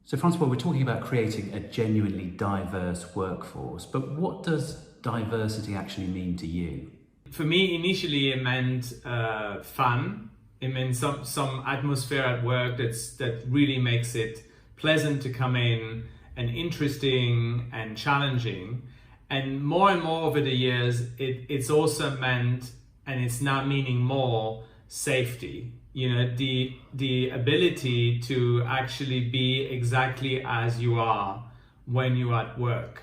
So Francois, we're talking about creating a genuinely diverse workforce, but what does diversity actually mean to you? For me, initially it meant fun. It meant some atmosphere at work that really makes it pleasant to come in and interesting and challenging. And more over the years, it's also meant, and it's now meaning more, safety. You know, the ability to actually be exactly as you are when you're at work.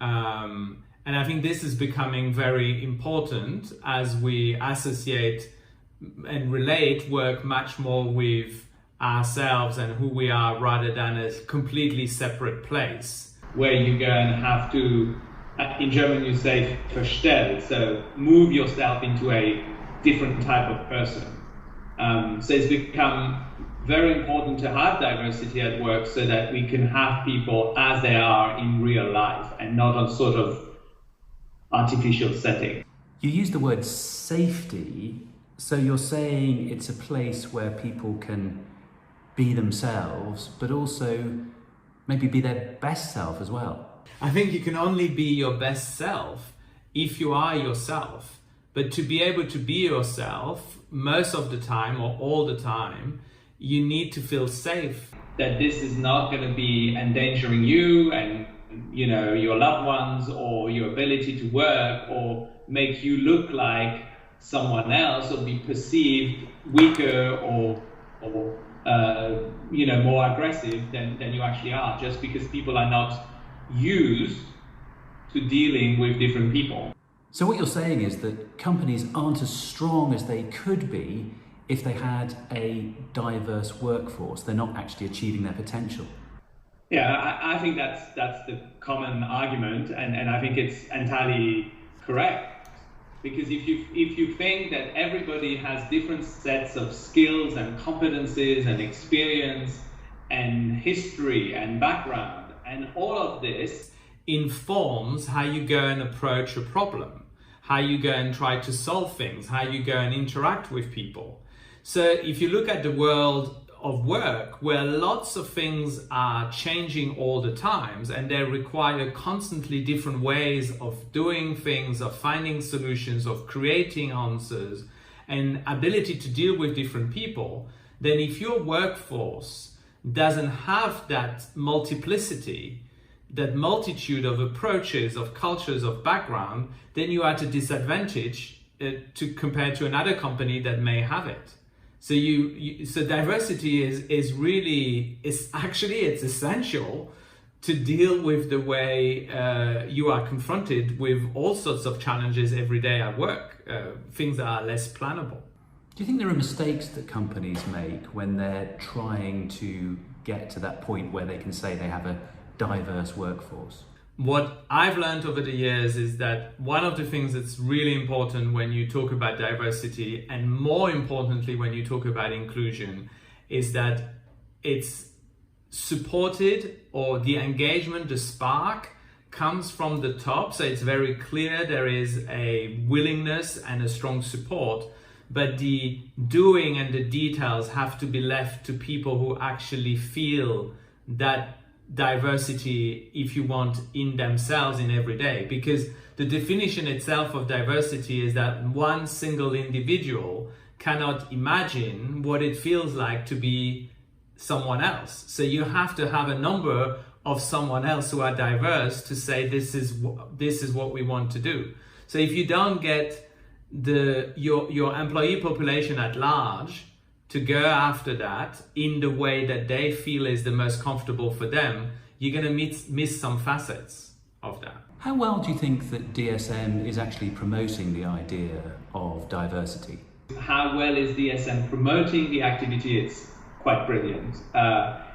And I think this is becoming very important as we associate and relate work much more with ourselves and who we are, rather than a completely separate place where you go and have to, in German you say verstellen, so move yourself into a different type of person. So it's become very important to have diversity at work so that we can have people as they are in real life and not on sort of artificial setting. You use the word safety, so you're saying it's a place where people can be themselves, but also maybe be their best self as well. I think you can only be your best self if you are yourself. But to be able to be yourself most of the time or all the time, you need to feel safe. That this is not going to be endangering you and your loved ones or your ability to work or make you look like someone else or be perceived weaker or more aggressive than you actually are, just because people are not used to dealing with different people. So what you're saying is that companies aren't as strong as they could be if they had a diverse workforce. They're not actually achieving their potential. Yeah, I think that's the common argument, and I think it's entirely correct. Because if you think that everybody has different sets of skills and competencies and experience and history and background, and all of this informs how you go and approach a problem, how you go and try to solve things, how you go and interact with people. So if you look at the world of work, where lots of things are changing all the times and they require constantly different ways of doing things, of finding solutions, of creating answers, and ability to deal with different people, then if your workforce doesn't have that multiplicity, that multitude of approaches, of cultures, of background, then you are at a disadvantage to compare to another company that may have it. So so diversity is really, it's essential to deal with the way you are confronted with all sorts of challenges every day at work, things that are less plannable. Do you think there are mistakes that companies make when they're trying to get to that point where they can say they have a diverse workforce? What I've learned over the years is that one of the things that's really important when you talk about diversity, and more importantly when you talk about inclusion, is that it's supported, or the engagement, the spark, comes from the top. So it's very clear there is a willingness and a strong support, but the doing and the details have to be left to people who actually feel that diversity, if you want, in themselves in every day. Because the definition itself of diversity is that one single individual cannot imagine what it feels like to be someone else. So you have to have a number of someone else who are diverse to say this is what we want to do. So if you don't get your employee population at large to go after that in the way that they feel is the most comfortable for them, you're going to miss some facets of that. How well do you think that DSM is actually promoting the idea of diversity? How well is DSM promoting the activity? It's quite brilliant.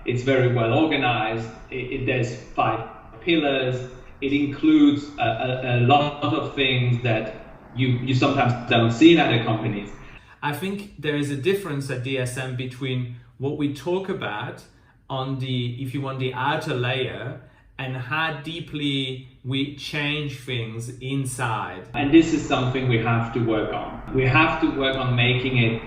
It's very well organized. There's 5 pillars. It includes a lot of things that you sometimes don't see in other companies. I think there is a difference at DSM between what we talk about on the, if you want, the outer layer, and how deeply we change things inside. And this is something we have to work on. We have to work on making it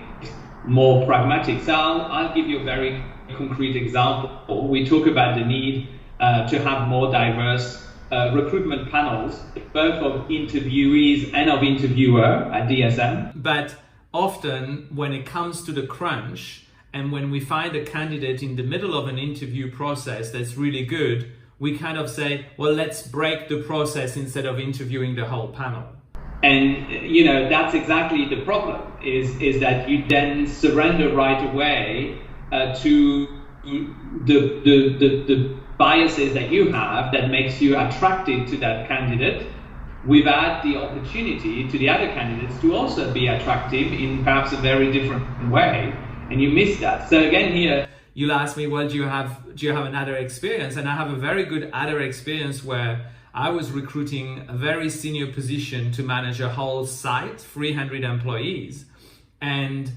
more pragmatic. So I'll give you a very concrete example, we talk about the need to have more diverse recruitment panels, both of interviewees and of interviewer at DSM. But often when it comes to the crunch, and when we find a candidate in the middle of an interview process that's really good, we kind of say, well, let's break the process instead of interviewing the whole panel. And, you know, that's exactly the problem, is that you then surrender right away to the biases that you have that makes you attracted to that candidate, without the opportunity to the other candidates to also be attractive in perhaps a very different way. And you miss that. So again here, you'll ask me, well, do you have another experience? And I have a very good other experience where I was recruiting a very senior position to manage a whole site, 300 employees. And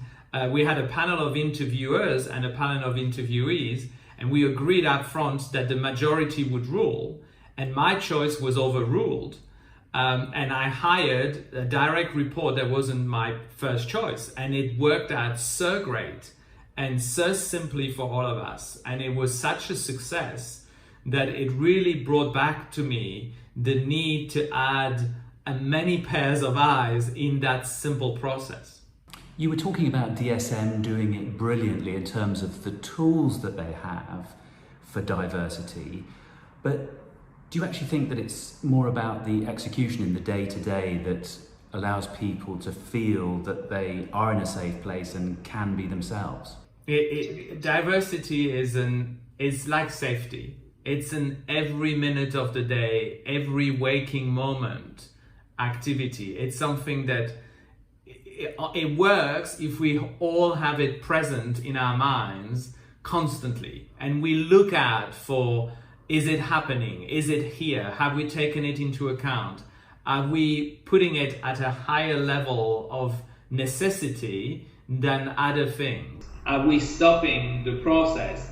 we had a panel of interviewers and a panel of interviewees, and we agreed up front that the majority would rule, and my choice was overruled. And I hired a direct report that wasn't my first choice, and it worked out so great and so simply for all of us. And it was such a success that it really brought back to me the need to add many pairs of eyes in that simple process. You were talking about DSM doing it brilliantly in terms of the tools that they have for diversity, but do you actually think that it's more about the execution in the day-to-day that allows people to feel that they are in a safe place and can be themselves? Diversity is like safety. It's an every minute of the day, every waking moment activity. It's something that it works if we all have it present in our minds constantly, and we look out for, is it happening? Is it here? Have we taken it into account? Are we putting it at a higher level of necessity than other things? Are we stopping the process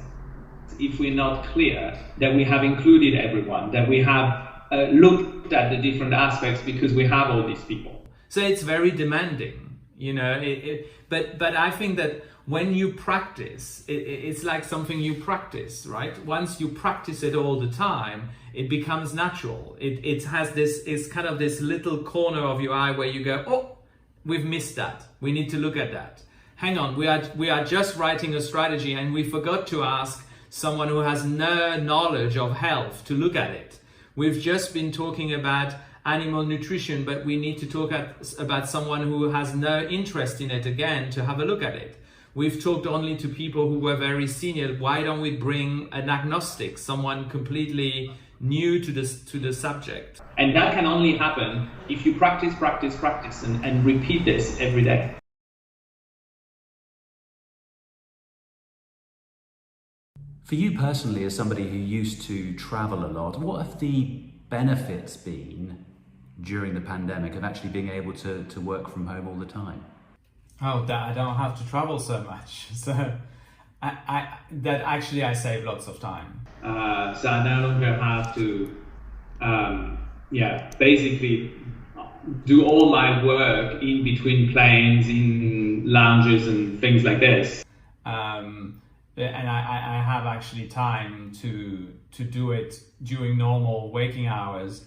if we're not clear that we have included everyone, that we have looked at the different aspects because we have all these people? So it's very demanding, you know, but I think that when you practice, it's like something you practice, right? Once you practice it all the time, it becomes natural. It has this, it's kind of this little corner of your eye where you go, oh, we've missed that. We need to look at that. Hang on, we are just writing a strategy and we forgot to ask someone who has no knowledge of health to look at it. We've just been talking about animal nutrition, but we need to talk about someone who has no interest in it again to have a look at it. We've talked only to people who were very senior. Why don't we bring an agnostic, someone completely new to the subject? And that can only happen if you practice and repeat this every day. For you personally, as somebody who used to travel a lot, what have the benefits been during the pandemic of actually being able to work from home all the time? Oh, that I don't have to travel so much. So I save lots of time. So I no longer have to, basically do all my work in between planes, in lounges and things like this. And I have actually time to do it during normal waking hours.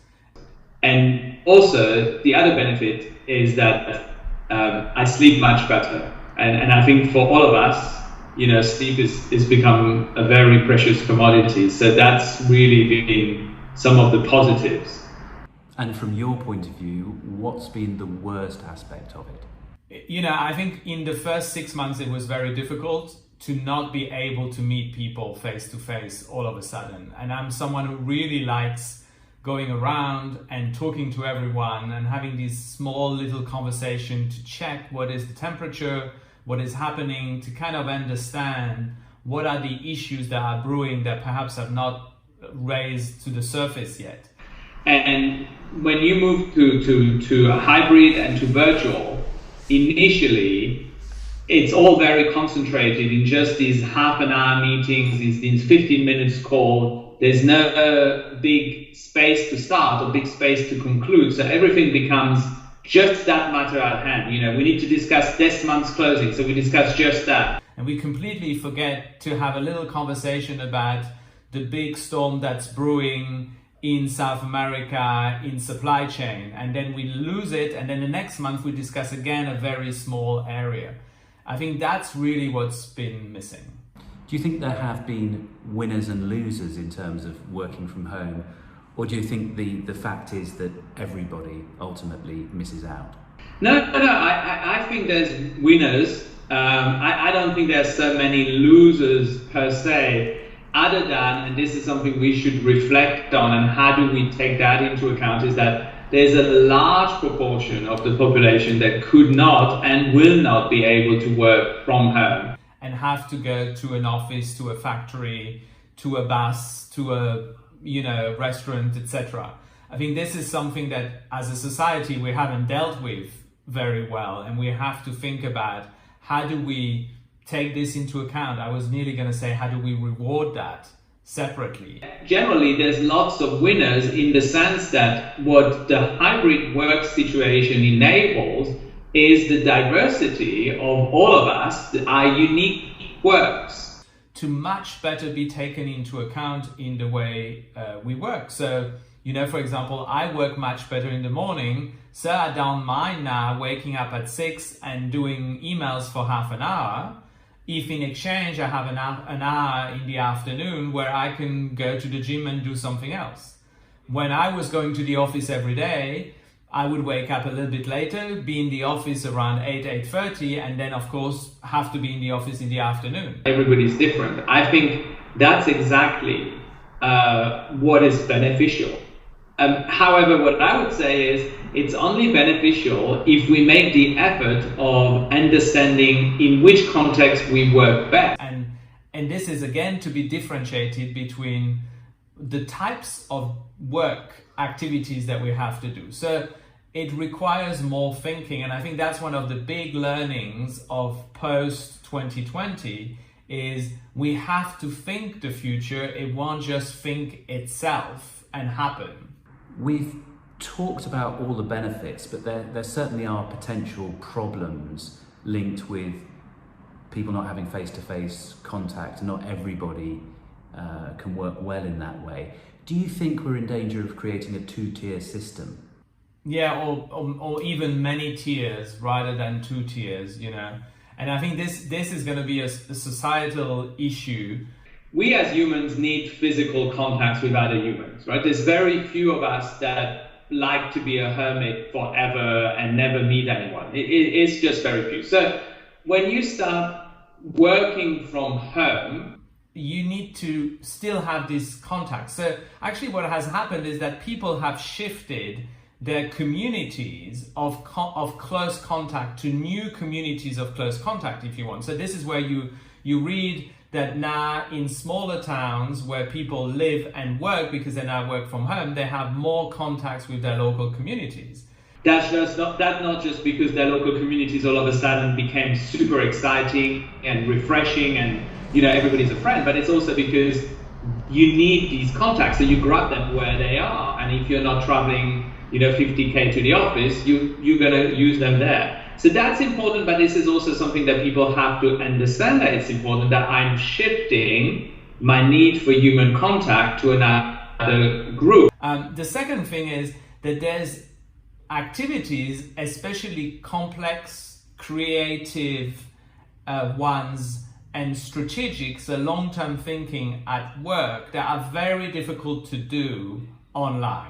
And also the other benefit is that I sleep much better, and I think for all of us, you know, sleep is become a very precious commodity. So that's really been some of the positives. And from your point of view, what's been the worst aspect of it? You know, I think in the first 6 months it was very difficult to not be able to meet people face to face all of a sudden. And I'm someone who really likes going around and talking to everyone and having these small little conversations to check what is the temperature, what is happening, to kind of understand what are the issues that are brewing that perhaps have not raised to the surface yet. And when you move to a hybrid and to virtual, initially, it's all very concentrated in just these half an hour meetings, these 15 minutes call. There's no big space to start or big space to conclude. So everything becomes just that matter at hand. You know, we need to discuss this month's closing, so we discuss just that. And we completely forget to have a little conversation about the big storm that's brewing in South America in supply chain. And then we lose it. And then the next month we discuss again a very small area. I think that's really what's been missing. Do you think there have been winners and losers in terms of working from home? Or do you think the fact is that everybody ultimately misses out? No. I think there's winners. I don't think there's so many losers per se, other than, and this is something we should reflect on, and how do we take that into account, is that there's a large proportion of the population that could not and will not be able to work from home. And have to go to an office, to a factory, to a bus, to a restaurant, etc. I think this is something that as a society we haven't dealt with very well, and we have to think about how do we take this into account. I was nearly going to say, how do we reward that separately? Generally, there's lots of winners in the sense that what the hybrid work situation enables is the diversity of all of us, our unique works, to much better be taken into account in the way we work. So, for example, I work much better in the morning, so I don't mind now waking up at 6 and doing emails for half an hour, if in exchange I have an hour in the afternoon where I can go to the gym and do something else. When I was going to the office every day, I would wake up a little bit later, be in the office around 8:30, and then of course have to be in the office in the afternoon. Everybody's different. I think that's exactly what is beneficial. However, what I would say is it's only beneficial if we make the effort of understanding in which context we work best. And this is again to be differentiated between the types of work activities that we have to do. So it requires more thinking, and I think that's one of the big learnings of post 2020 is we have to think the future. It won't just think itself and happen. We've talked about all the benefits, but there certainly are potential problems linked with people not having face-to-face contact. Not everybody can work well in that way. Do you think we're in danger of creating a two-tier system? Yeah, or even many tiers rather than two tiers, And I think this is going to be a societal issue. We as humans need physical contacts with other humans, right? There's very few of us that like to be a hermit forever and never meet anyone. It's just very few. So when you start working from home, you need to still have this contact. So actually what has happened is that people have shifted their communities of close contact to new communities of close contact, if you want. So this is where you read that now in smaller towns where people live and work because they now work from home, they have more contacts with their local communities. That's not just because their local communities all of a sudden became super exciting and refreshing and everybody's a friend, but it's also because you need these contacts, so you grab them where they are, and if you're not traveling 50k to the office, you're going to use them there. So that's important, but this is also something that people have to understand, that it's important that I'm shifting my need for human contact to another group. The second thing is that there's activities, especially complex, creative ones and strategic, so long-term thinking at work, that are very difficult to do online.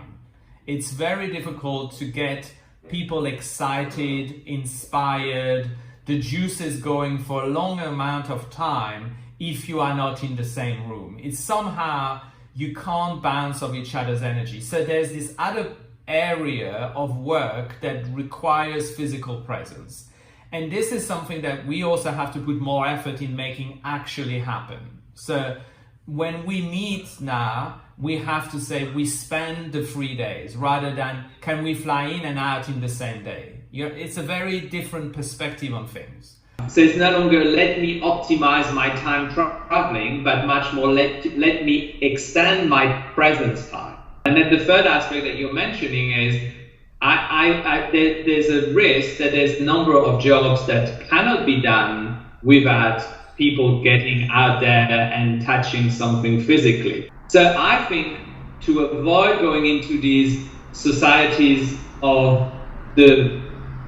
It's very difficult to get people excited, inspired, the juices going for a long amount of time if you are not in the same room. It's somehow you can't bounce off each other's energy. So there's this other area of work that requires physical presence. And this is something that we also have to put more effort in making actually happen. So when we meet now, we have to say we spend the 3 days rather than can we fly in and out in the same day. It's a very different perspective on things. So it's no longer let me optimize my time traveling, but much more let me extend my presence time. And then the third aspect that you're mentioning is there's a risk that there's a number of jobs that cannot be done without people getting out there and touching something physically. So I think to avoid going into these societies of the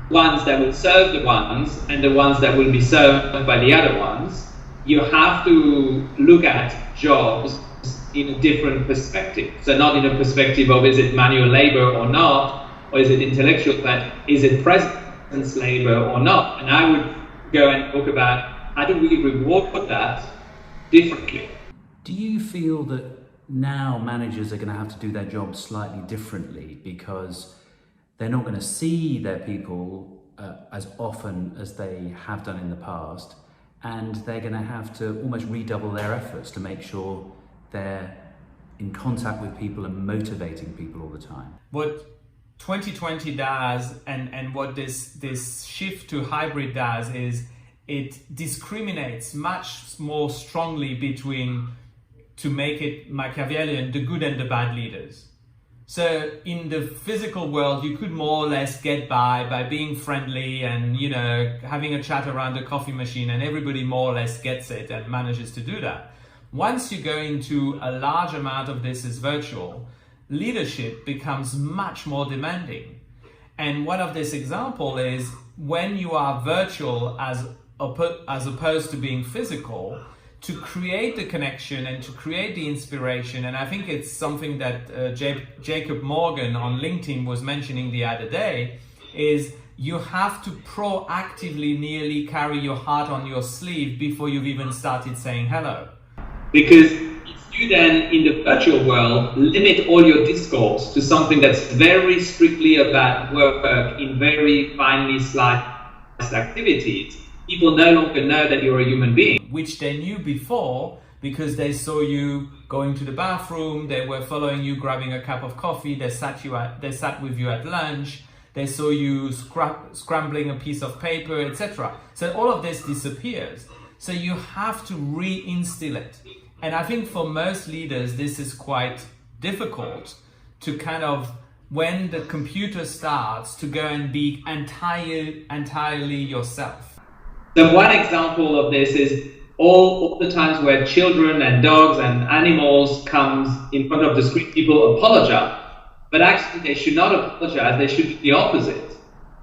ones that will serve the ones and the ones that will be served by the other ones, you have to look at jobs in a different perspective. So not in a perspective of is it manual labor or not, or is it intellectual, but is it presence labor or not? And I would go and talk about how do we reward that differently. Do you feel that now managers are going to have to do their job slightly differently because they're not going to see their people as often as they have done in the past, and they're going to have to almost redouble their efforts to make sure they're in contact with people and motivating people all the time? What 2020 does and what this shift to hybrid does is it discriminates much more strongly between, to make it Machiavellian, the good and the bad leaders. So in the physical world, you could more or less get by being friendly and, you know, having a chat around the coffee machine, and everybody more or less gets it and manages to do that. Once you go into a large amount of this is virtual, leadership becomes much more demanding. And one of this example is when you are virtual as opposed to being physical, to create the connection and to create the inspiration. And I think it's something that Jacob Morgan on LinkedIn was mentioning the other day, is you have to proactively nearly carry your heart on your sleeve before you've even started saying hello. Because if you then, in the virtual world, limit all your discourse to something that's very strictly about work in very finely sliced activities, people no longer know that you're a human being. Which they knew before because they saw you going to the bathroom, they were following you grabbing a cup of coffee, they sat with you at lunch, they saw you scrambling a piece of paper, etc. So all of this disappears. So you have to reinstill it. And I think for most leaders, this is quite difficult to kind of, when the computer starts, to go and be entirely yourself. So one example of this is all the times where children and dogs and animals comes in front of the screen, people apologize. But actually they should not apologize, they should do the opposite.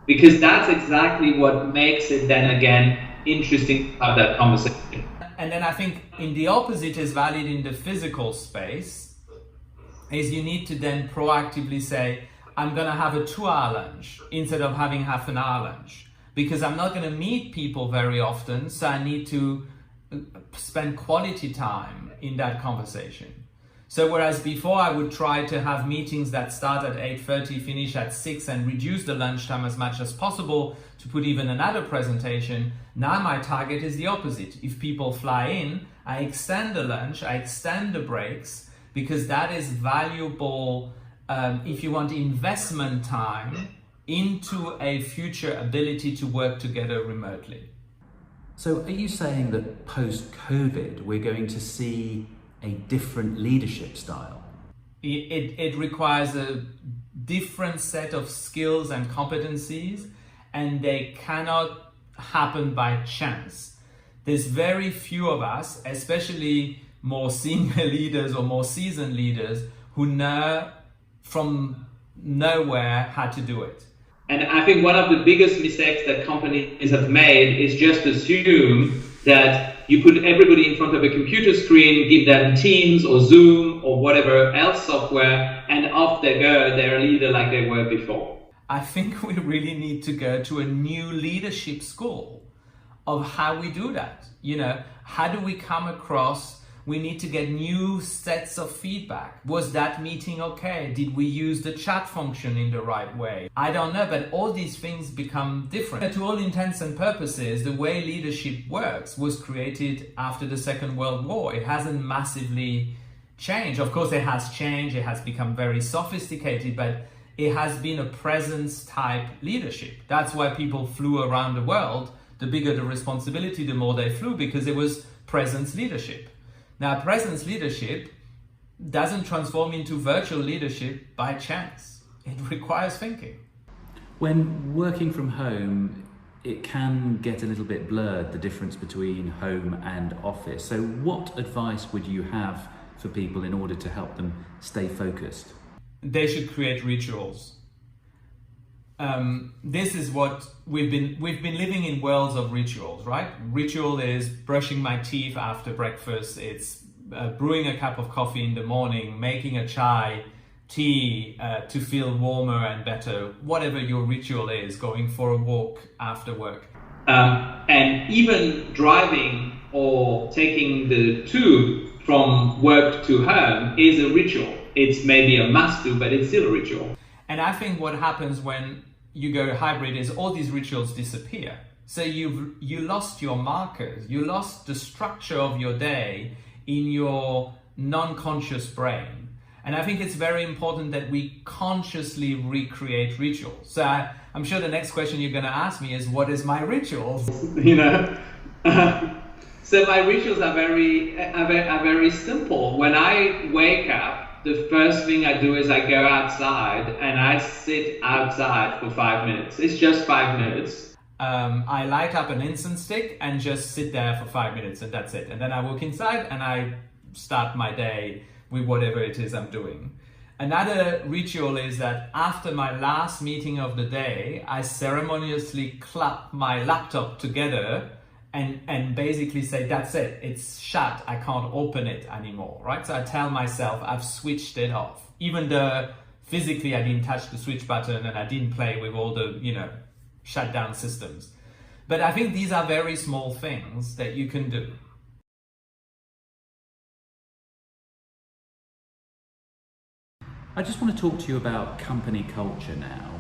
Because that's exactly what makes it then again interesting to have that conversation. And then I think in the opposite is valid in the physical space, is you need to then proactively say, I'm gonna have a 2-hour lunch instead of having half an hour lunch. Because I'm not going to meet people very often, so I need to spend quality time in that conversation. So whereas before I would try to have meetings that start at 8:30, finish at 6, and reduce the lunchtime as much as possible to put even another presentation, now my target is the opposite. If people fly in, I extend the lunch, I extend the breaks, because that is valuable, if you want, investment time into a future ability to work together remotely. So are you saying that post-COVID, we're going to see a different leadership style? It requires a different set of skills and competencies, and they cannot happen by chance. There's very few of us, especially more senior leaders or more seasoned leaders, who know from nowhere how to do it. And I think one of the biggest mistakes that companies have made is just assume that you put everybody in front of a computer screen, give them Teams or Zoom or whatever else software, and off they go, they're a leader like they were before. I think we really need to go to a new leadership school of how we do that. You know, how do we come across? We need to get new sets of feedback. Was that meeting okay? Did we use the chat function in the right way? I don't know, but all these things become different. To all intents and purposes, the way leadership works was created after the Second World War. It hasn't massively changed. Of course, it has changed. It has become very sophisticated, but it has been a presence type leadership. That's why people flew around the world. The bigger the responsibility, the more they flew, because it was presence leadership. Now, presence leadership doesn't transform into virtual leadership by chance. It requires thinking. When working from home it can get a little bit blurred, the difference between home and office. So what advice would you have for people in order to help them stay focused? They should create rituals. This is what we've been living in worlds of rituals, right? Ritual is brushing my teeth after breakfast. It's brewing a cup of coffee in the morning, making a tea to feel warmer and better, whatever your ritual is, going for a walk after work. And even driving or taking the tube from work to home is a ritual. It's maybe a must do, but it's still a ritual. And I think what happens when you go hybrid is all these rituals disappear. So you lost your markers, you lost the structure of your day in your non-conscious brain. And I think it's very important that we consciously recreate rituals. So I'm sure the next question you're going to ask me is, what is my rituals? You know, so my rituals are very simple. When I wake up, the first thing I do is I go outside and I sit outside for 5 minutes. It's just 5 minutes. I light up an incense stick and just sit there for 5 minutes, and that's it. And then I walk inside and I start my day with whatever it is I'm doing. Another ritual is that after my last meeting of the day, I ceremoniously clap my laptop together and basically say, that's it, it's shut, I can't open it anymore, right? So I tell myself I've switched it off. Even though physically I didn't touch the switch button and I didn't play with all the, shutdown systems. But I think these are very small things that you can do. I just want to talk to you about company culture now.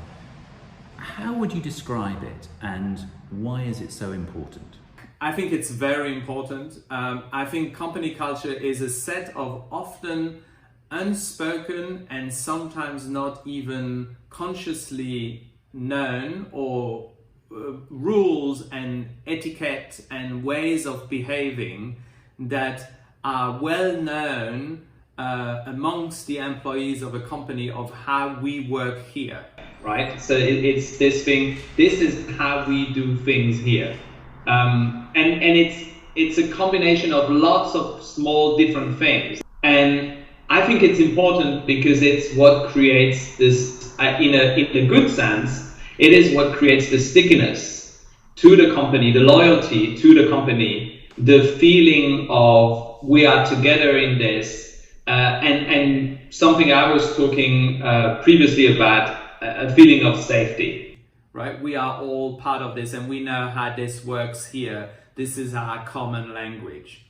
How would you describe it and why is it so important? I think it's very important. I think company culture is a set of often unspoken and sometimes not even consciously known or rules and etiquette and ways of behaving that are well known amongst the employees of a company of how we work here. Right? So it's this thing, this is how we do things here. And it's a combination of lots of small different things. And I think it's important because it's what creates this, in a good sense, it is what creates the stickiness to the company, the loyalty to the company, the feeling of we are together in this, and something I was talking previously about, a feeling of safety. Right, we are all part of this and we know how this works here. This is our common language.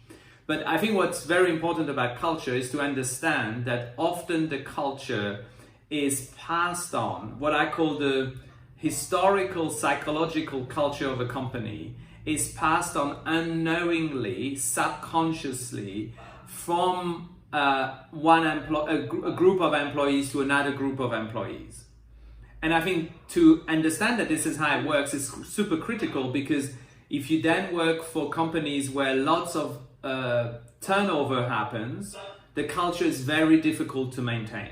But I think what's very important about culture is to understand that often the culture is passed on. What I call the historical psychological culture of a company is passed on unknowingly, subconsciously from a group of employees to another group of employees. And I think to understand that this is how it works is super critical, because if you then work for companies where lots of turnover happens, the culture is very difficult to maintain.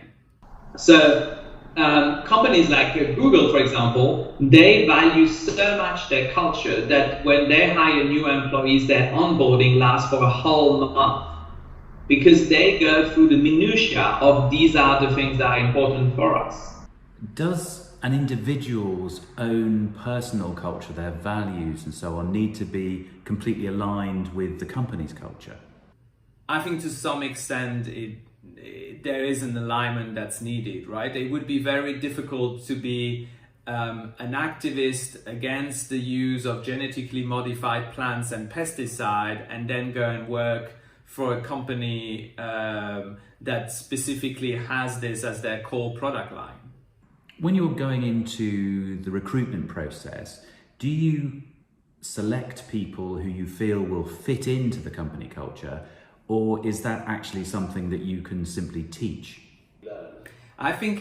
So companies like Google, for example, they value so much their culture that when they hire new employees, their onboarding lasts for a whole month, because they go through the minutiae of these are the things that are important for us. Does an individual's own personal culture, their values and so on, need to be completely aligned with the company's culture? I think to some extent there is an alignment that's needed, right? It would be very difficult to be an activist against the use of genetically modified plants and pesticide and then go and work for a company that specifically has this as their core product line. When you're going into the recruitment process, do you select people who you feel will fit into the company culture, or is that actually something that you can simply teach? I think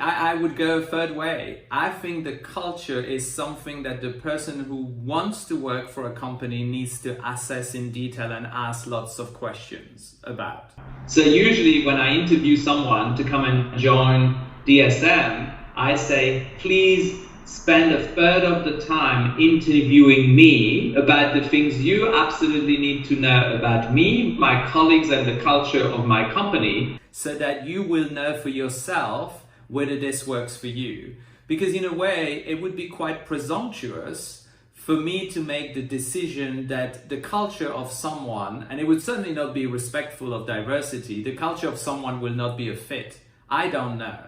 I would go a third way. I think the culture is something that the person who wants to work for a company needs to assess in detail and ask lots of questions about. So usually when I interview someone to come and join DSM, I say, please spend a third of the time interviewing me about the things you absolutely need to know about me, my colleagues, and the culture of my company, so that you will know for yourself whether this works for you. Because in a way, it would be quite presumptuous for me to make the decision that the culture of someone, and it would certainly not be respectful of diversity, the culture of someone will not be a fit. I don't know.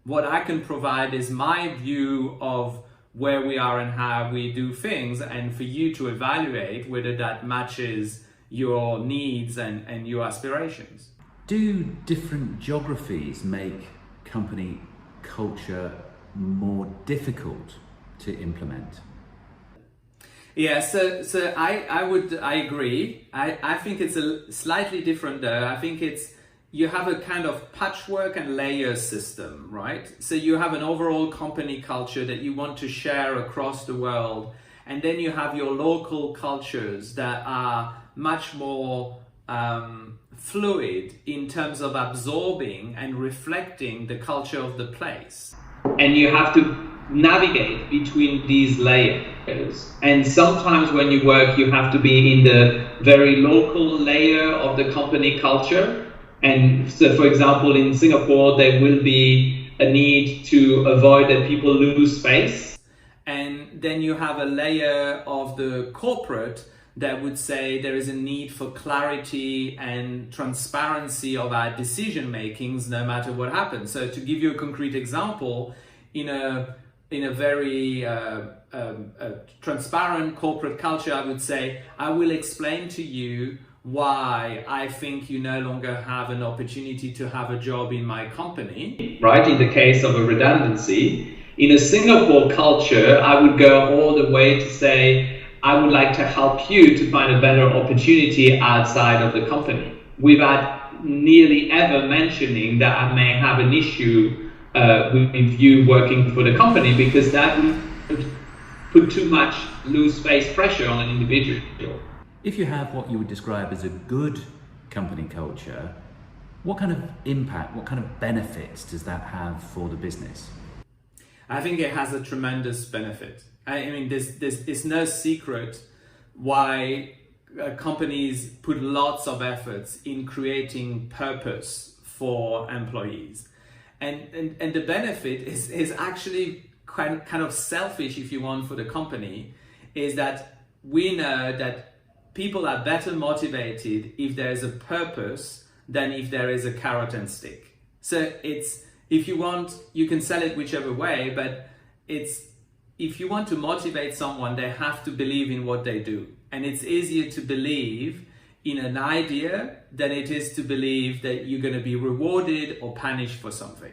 What I can provide is my view of where we are and how we do things, and for you to evaluate whether that matches your needs and your aspirations. Do different geographies make company culture more difficult to implement? Yeah, so I agree. I think it's a slightly different though. I think you have a kind of patchwork and layer system, right? So you have an overall company culture that you want to share across the world, and then you have your local cultures that are much more fluid in terms of absorbing and reflecting the culture of the place. And you have to navigate between these layers. And sometimes when you work, you have to be in the very local layer of the company culture. And so, for example, in Singapore, there will be a need to avoid that people lose space. And then you have a layer of the corporate that would say there is a need for clarity and transparency of our decision makings no matter what happens. So to give you a concrete example, in a very transparent corporate culture, I would say, I will explain to you why I think you no longer have an opportunity to have a job in my company. Right, in the case of a redundancy. In a Singapore culture, I would go all the way to say, I would like to help you to find a better opportunity outside of the company, without nearly ever mentioning that I may have an issue with you working for the company, because that would put too much loose space pressure on an individual. If you have what you would describe as a good company culture, what kind of impact, what kind of benefits does that have for the business? I think it has a tremendous benefit. I mean, there's no secret why companies put lots of efforts in creating purpose for employees. And the benefit is actually kind of selfish, if you want, for the company, is that we know that people are better motivated if there is a purpose than if there is a carrot and stick. So if you want, you can sell it whichever way, but if you want to motivate someone, they have to believe in what they do. And it's easier to believe in an idea than it is to believe that you're going to be rewarded or punished for something.